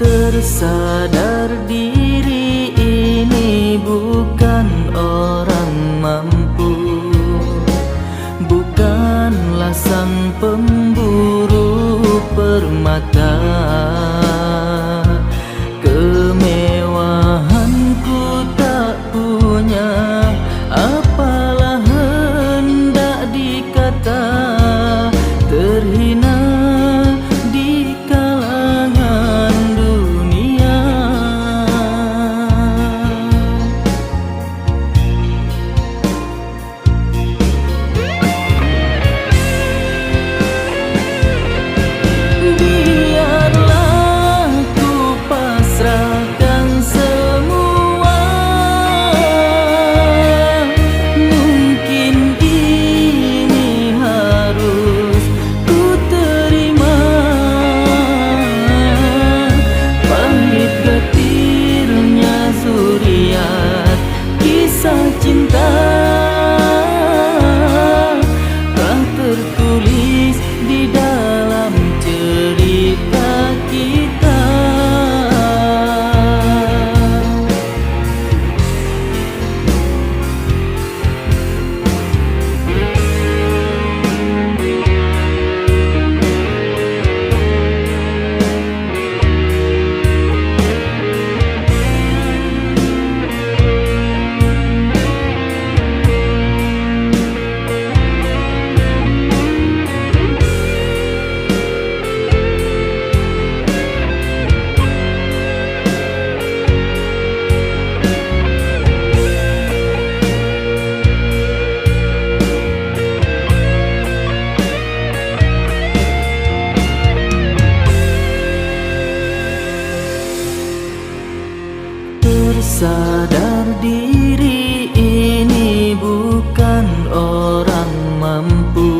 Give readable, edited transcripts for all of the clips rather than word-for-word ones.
Tersadar diri ini bukan orang mampu, bukanlah sang pemburu permata. Kemewahanku tak punya, apalah hendak dikata, terhina di kalangan dunia. Biarlah ku pasrahkan semua, mungkin ini harus ku terima. Pahit getirnya zuriat kisah cinta telah tertulis di dalam cerita kita. Tersadar diri ini bukan orang mampu,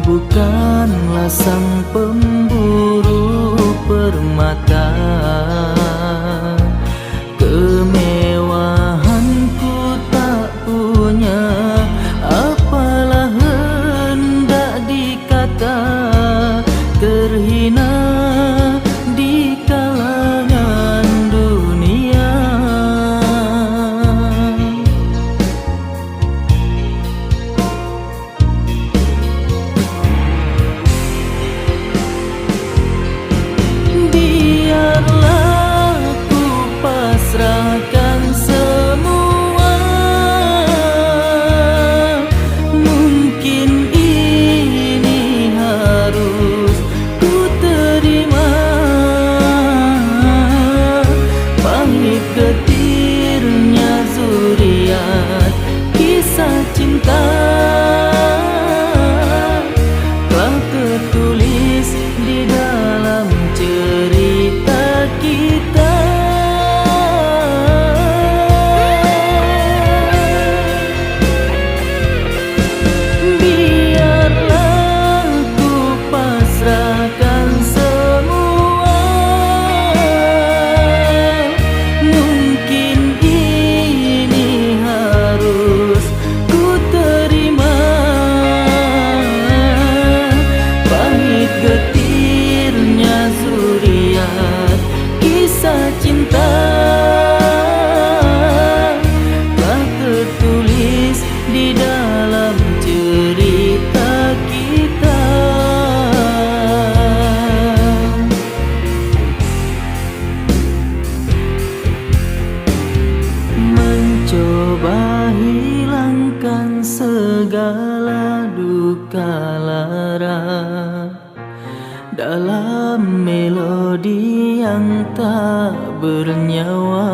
bukanlah sang pemburu permata. Kemewahanku tak punya, apalah hendak dikata, terhina di kalangan dunia. Biarlah ku pasrahkan semua, mungkin ini harus ku terima. Pahit getirnya zuriat kisah cinta telah tertulis di dalam cerita kita. Biarlah ku pasrahkan semua, mungkin ini harus ku terima. Pahit getirnya zuriat kisah cinta telah tertulis di dalam cerita kita. Mencoba hilangkan segala duka lara dalam melodi yang tak bernyawa.